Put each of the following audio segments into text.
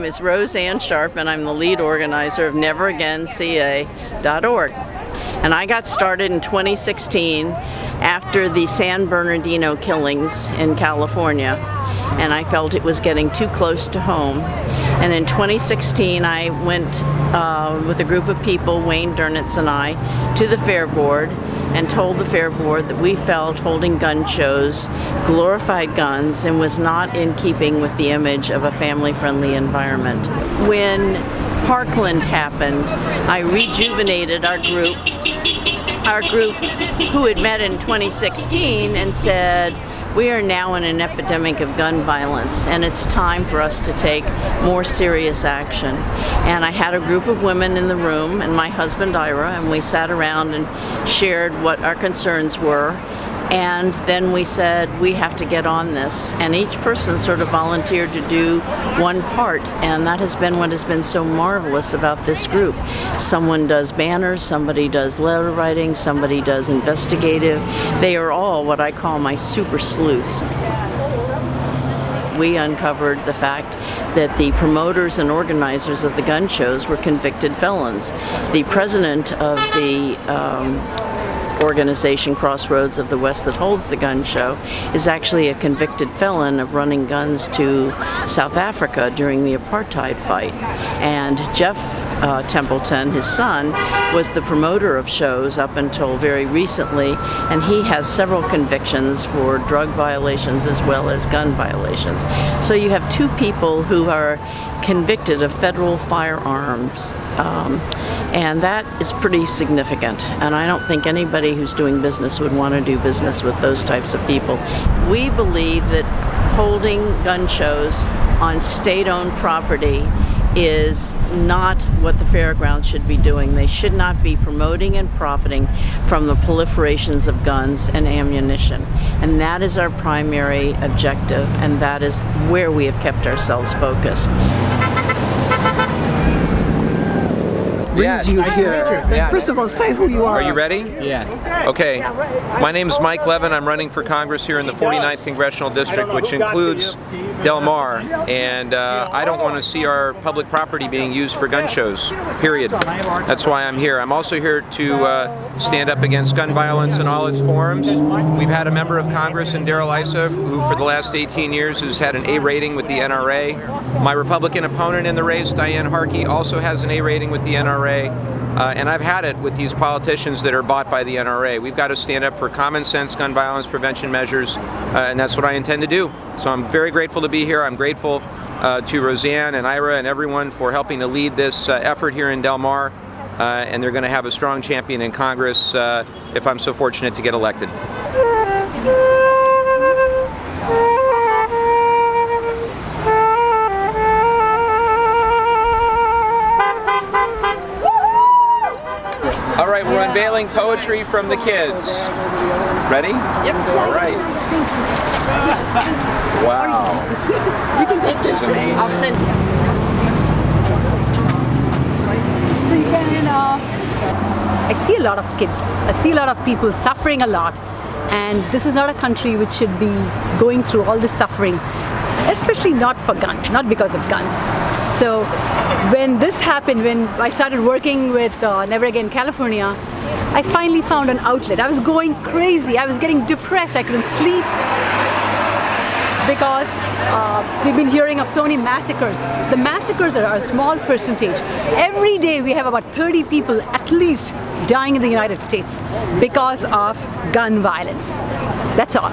is Roseanne Sharpe, and I'm the lead organizer of NeverAgainCA.org. And I got started in 2016 after the San Bernardino killings in California, and I felt it was getting too close to home. And in 2016 I went with a group of people, Wayne Durnitz and I, to the Fair Board and told the Fair Board that we felt holding gun shows glorified guns and was not in keeping with the image of a family-friendly environment. When Parkland happened, I rejuvenated our group who had met in 2016 and said, we are now in an epidemic of gun violence, and it's time for us to take more serious action. And I had a group of women in the room, and my husband Ira, and we sat around and shared what our concerns were. And then we said, we have to get on this. And each person sort of volunteered to do one part. And that has been what has been so marvelous about this group. Someone does banners, somebody does letter writing, somebody does investigative. They are all what I call my super sleuths. We uncovered the fact that the promoters and organizers of the gun shows were convicted felons. The president of the organization Crossroads of the West that holds the gun show is actually a convicted felon of running guns to South Africa during the apartheid fight. And Jeff Templeton, his son, was the promoter of shows up until very recently, and he has several convictions for drug violations as well as gun violations. So you have two people who are convicted of federal firearms, and that is pretty significant, and I don't think anybody who's doing business would want to do business with those types of people. We believe that holding gun shows on state-owned property is not what the Fairgrounds should be doing. They should not be promoting and profiting from the proliferations of guns and ammunition. And that is our primary objective, and that is where we have kept ourselves focused. Yes. You here. Yeah. First of all, say who you are. Are you ready? Yeah. Okay. My name is Mike Levin. I'm running for Congress here in the 49th Congressional District, which includes Del Mar. And I don't want to see our public property being used for gun shows, period. That's why I'm here. I'm also here to stand up against gun violence in all its forms. We've had a member of Congress in Darrell Issa, who for the last 18 years has had an A rating with the NRA. My Republican opponent in the race, Diane Harkey, also has an A rating with the NRA. And I've had it with these politicians that are bought by the NRA. We've got to stand up for common sense gun violence prevention measures, and that's what I intend to do. So I'm very grateful to be here. I'm grateful to Roseanne and Ira and everyone for helping to lead this effort here in Del Mar, and they're going to have a strong champion in Congress if I'm so fortunate to get elected. All right, we're unveiling poetry from the kids. Ready? Yep. All right. Wow. You can take this. I'll send you. I see a lot of kids. I see a lot of people suffering a lot. And this is not a country which should be going through all this suffering, especially not for guns, not because of guns. So when this happened, when I started working with Never Again California, I finally found an outlet. I was going crazy. I was getting depressed. I couldn't sleep because we've been hearing of so many massacres. The massacres are a small percentage. Every day we have about 30 people at least dying in the United States because of gun violence. That's all.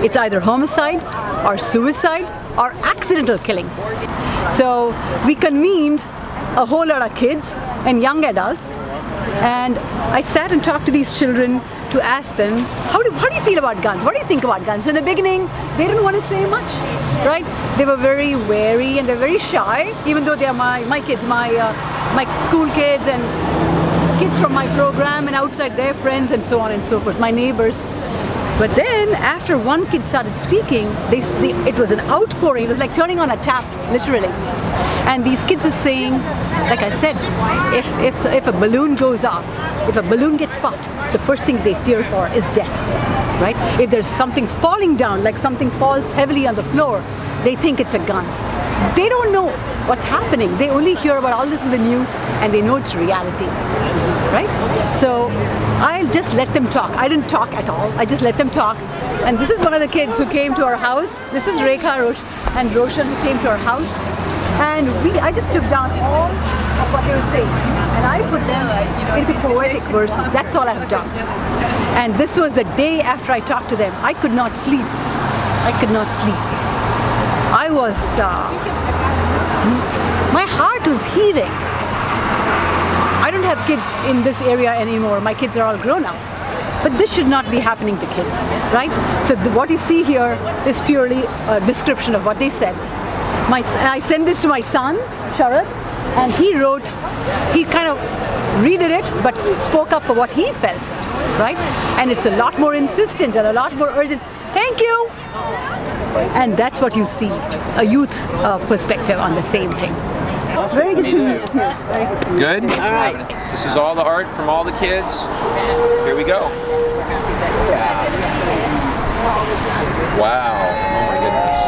It's either homicide or suicide or accidental killing. So we convened a whole lot of kids and young adults, and I sat and talked to these children to ask them, how do you feel about guns? What do you think about guns? In the beginning, they didn't want to say much, right? They were very wary and they're very shy, even though they are my kids, my school kids and kids from my program and outside their friends and so on and so forth, my neighbors. But then, after one kid started speaking, it was an outpouring. It was like turning on a tap, literally. And these kids were saying, like I said, if a balloon goes off, if a balloon gets popped, the first thing they fear for is death, right? If there's something falling down, like something falls heavily on the floor, they think it's a gun. they don't know what's happening. They only hear about all this in the news and they know it's reality, right? So I'll just let them talk. I didn't talk at all. I just let them talk. And this is one of the kids who came to our house. This is Rekha and Roshan who came to our house. And I just took down all of what they were saying. And I put them into poetic verses. That's all I've done. And this was the day after I talked to them. I could not sleep. I could not sleep. I was, my heart was heaving. I don't have kids in this area anymore. My kids are all grown up. But this should not be happening to kids, right? So what you see here is purely a description of what they said. I sent this to my son, Sharpe, and he kind of redid it, but spoke up for what he felt, right? And it's a lot more insistent and a lot more urgent. Thank you! And that's what you see, a youth perspective on the same thing. Very good to meet you. Good? All right. This is all the art from all the kids. Here we go. Wow. Oh my goodness.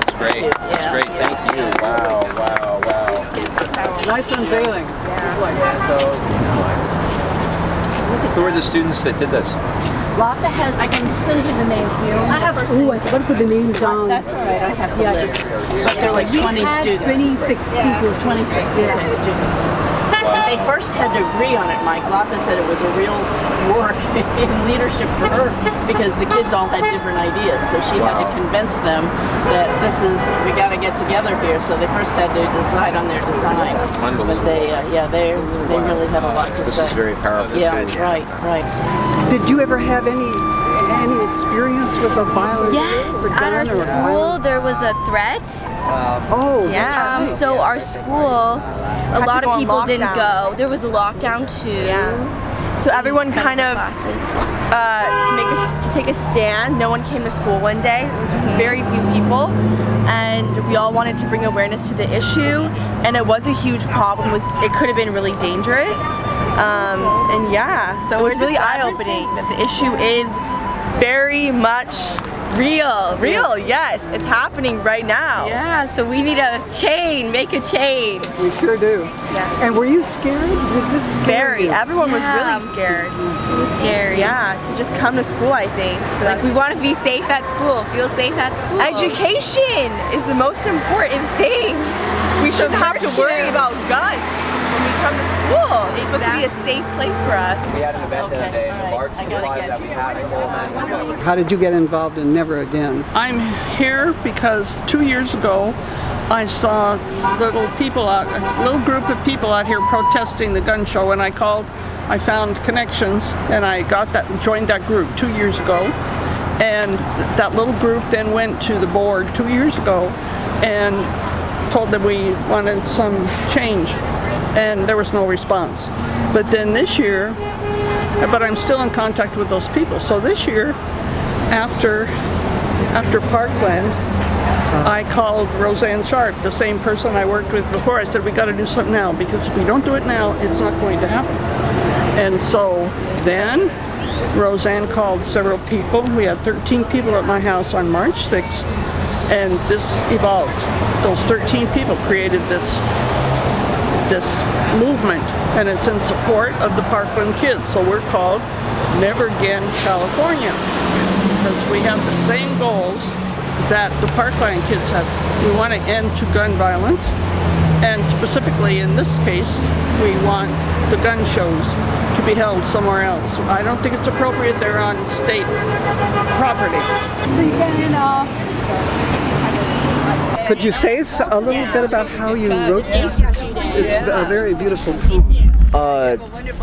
It's great. It's great. Thank you. Wow, wow, wow. Nice unveiling. Who are the students that did this? Lata has, I can send you the names. I have, oh, I forgot to put the names down. That's all right, I have the list. But they're like 20 students. 26 people. 26 students. They first had to agree on it, Mike. Lata said it was a real work in leadership for her because the kids all had different ideas. So she had to convince them that we got to get together here. So they first had to decide on their design. Unbelievable. But they really have a lot to say. This is very powerful. Yeah, right. Did you ever have any experience with a violent? Yes, at our school there was a threat. Oh, Yeah. So our school, a lot of people didn't go. There was a lockdown too. Yeah. So everyone kind of to take a stand. No one came to school one day. It was very few people, and we all wanted to bring awareness to the issue. And it was a huge problem. It could have been really dangerous. And yeah, so it was really eye-opening that the issue is very much Real. Yes, it's happening right now. Yeah, so we need a change, make a change. we sure do. Yeah. And were you scared? Did this scare you? Everyone was Yeah. really scared. It was scary. Yeah, to just come to school, I think. So Like we want to be safe at school, feel safe at school. education is the most important thing. We shouldn't have to worry virtue. about guns when we come to school. It's supposed to be a Exactly. safe place for us. We had an event the other day, and the large supplies that we had How did you get involved in Never Again? I'm here because 2 years ago I saw a little group of people out here protesting the gun show, and I found connections, and I joined that group 2 years ago. And that little group then went to the board 2 years ago and told them we wanted some change, and there was no response. But then this year, but I'm still in contact with those people. So this year, after Parkland, I called Roseanne Sharpe, the same person I worked with before. I said, we got to do something now, because if we don't do it now, it's not going to happen. And so then Roseanne called several people. We had 13 people at my house on March 6th, and this evolved. Those 13 people created this movement, and it's in support of the Parkland kids. So we're called Never Again California, because we have the same goals that the Parkland kids have. We want to end to gun violence, and specifically in this case, we want the gun shows to be held somewhere else. I don't think it's appropriate they're on state property. Could you say a little bit about how you wrote this? It's a very beautiful poem.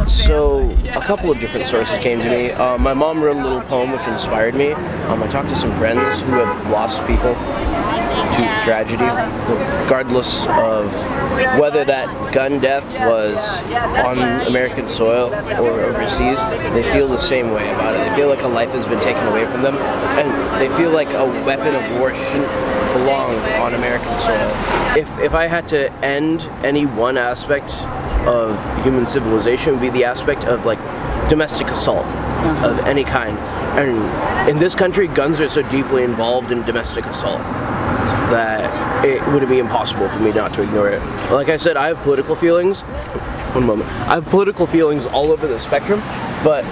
So a couple of different sources came to me. My mom wrote a little poem which inspired me. I talked to some friends who have lost people to tragedy, regardless of whether that gun death was on American soil or overseas. They feel the same way about it. They feel like a life has been taken away from them, and they feel like a weapon of war shouldn't belong on American soil. If I had to end any one aspect of human civilization, it would be the aspect of like domestic assault of any kind. And in this country, guns are so deeply involved in domestic assault. that it would be impossible for me not to ignore it. Like I said, I have political feelings. One moment. I have political feelings all over the spectrum, but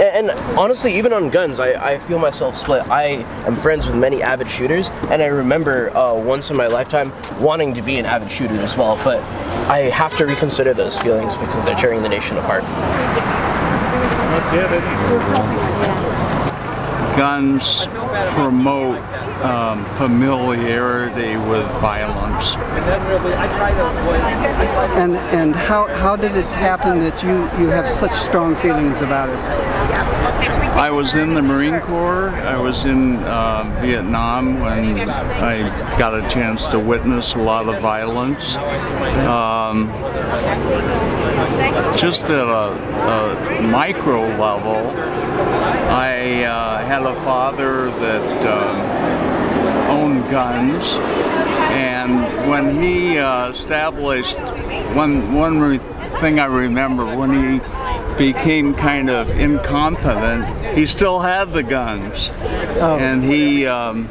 and honestly, even on guns, I feel myself split. I am friends with many avid shooters, and I remember once in my lifetime wanting to be an avid shooter as well, but I have to reconsider those feelings because they're tearing the nation apart. Guns promote familiarity with violence. And how did it happen that you have such strong feelings about it? I was in the Marine Corps. I was in Vietnam when I got a chance to witness a lot of violence. Just at a micro level, I had a father that owned guns, and when he established, one thing I remember, when he became kind of incompetent, he still had the guns, and he out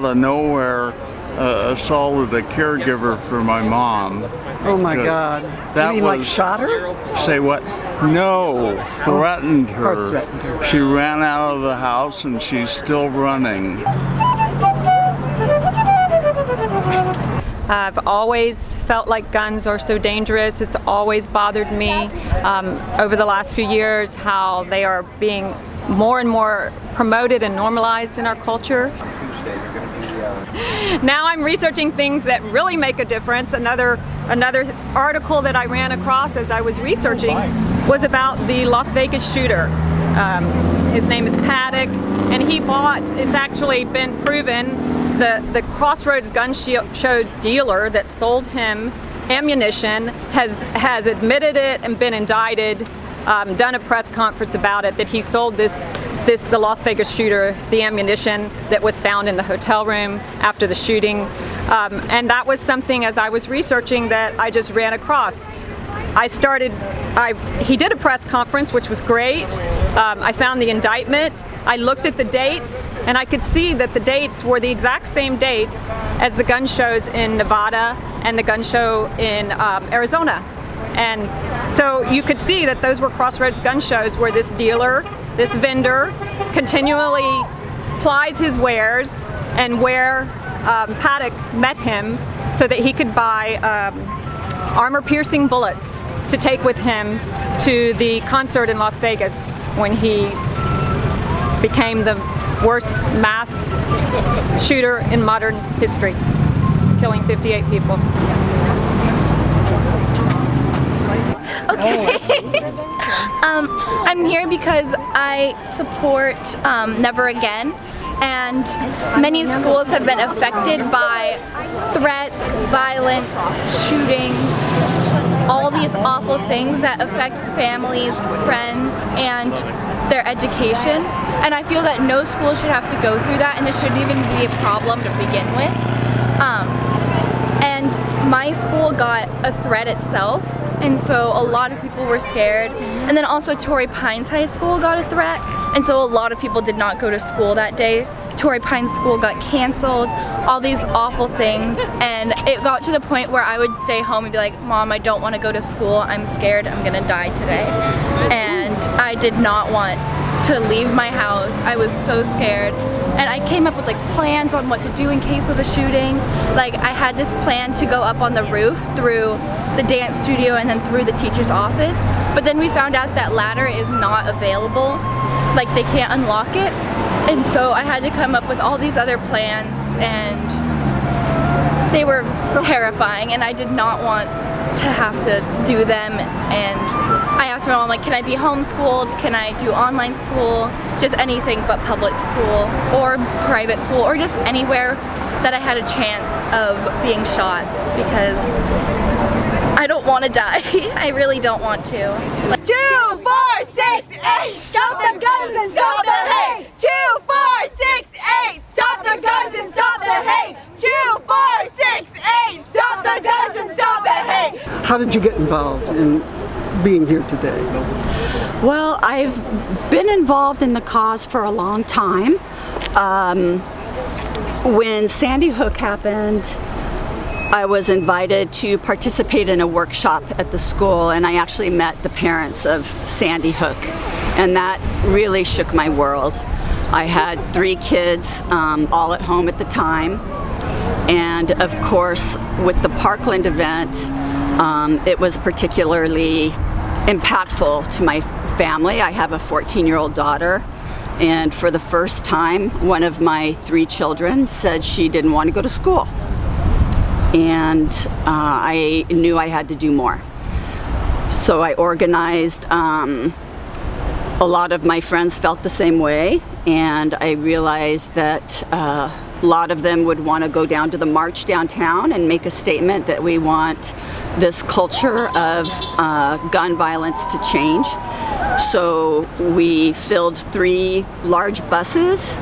of nowhere assaulted a caregiver for my mom. Oh my God! That you mean was, like shot her? Say what? No, threatened her. Or threatened her. She ran out of the house and she's still running. I've always felt like guns are so dangerous. It's always bothered me over the last few years how they are being more and more promoted and normalized in our culture. Now I'm researching things that really make a difference. Another article that I ran across as I was researching was about the Las Vegas shooter. His name is Paddock, and he bought, it's actually been proven, the Crossroads gun show dealer that sold him ammunition has admitted it and been indicted, done a press conference about it, that he sold the Las Vegas shooter the ammunition that was found in the hotel room after the shooting. And that was something, as I was researching, that I just ran across. He did a press conference, which was great. I found the indictment. I looked at the dates, and I could see that the dates were the exact same dates as the gun shows in Nevada and the gun show in Arizona. And so you could see that those were Crossroads gun shows where this dealer, this vendor, continually plies his wares, and where Paddock met him so that he could buy armor-piercing bullets to take with him to the concert in Las Vegas when he became the worst mass shooter in modern history, killing 58 people. Okay. I'm here because I support Never Again, and many schools have been affected by threats, violence, shootings, all these awful things that affect families, friends, and their education. And I feel that no school should have to go through that, and this shouldn't even be a problem to begin with. And my school got a threat itself, and so a lot of people were scared. And then also Torrey Pines High School got a threat, and so a lot of people did not go to school that day. Torrey Pines School got canceled, all these awful things, and it got to the point where I would stay home and be like, Mom, I don't want to go to school, I'm scared, I'm gonna die today. And I did not want to leave my house. I was so scared. And I came up with like plans on what to do in case of a shooting. Like I had this plan to go up on the roof through the dance studio and then through the teacher's office. But then we found out that ladder is not available. Like they can't unlock it. And so I had to come up with all these other plans, and they were terrifying, and I did not want to have to do them. And I asked my mom, like, can I be homeschooled? Can I do online school? Just anything but public school or private school, or just anywhere that I had a chance of being shot, because I don't want to die. I really don't want to. Like, 2, 4, 6, 8, stop the guns and stop the hate. 2, 4, 6, 8, stop the guns and stop the hate. 2, 4, 6, 8, stop the guns and stop the hate. How did you get involved in being here today? Well, I've been involved in the cause for a long time. When Sandy Hook happened, I was invited to participate in a workshop at the school, and I actually met the parents of Sandy Hook, and that really shook my world. I had 3 kids all at home at the time, and of course with the Parkland event, it was particularly impactful to my family. I have a 14-year-old daughter, and for the first time, one of my 3 children said she didn't want to go to school. And I knew I had to do more. So I organized, a lot of my friends felt the same way, and I realized that a lot of them would want to go down to the march downtown and make a statement that we want this culture of gun violence to change. So we filled 3 large buses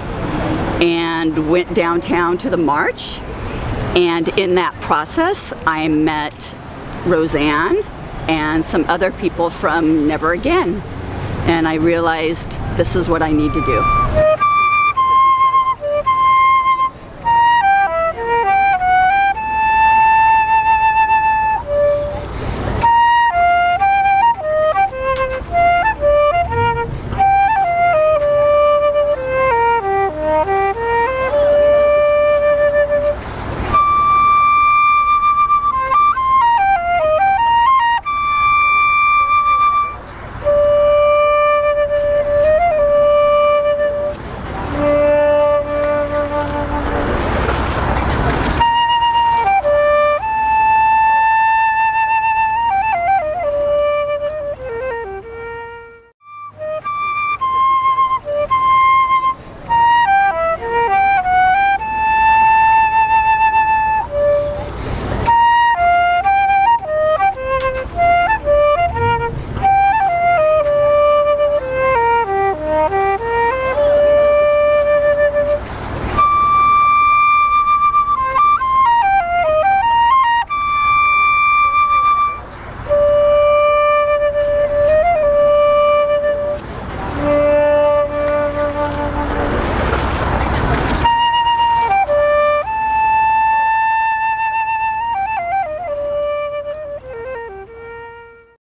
and went downtown to the march. And in that process, I met Roseanne and some other people from Never Again. And I realized this is what I need to do.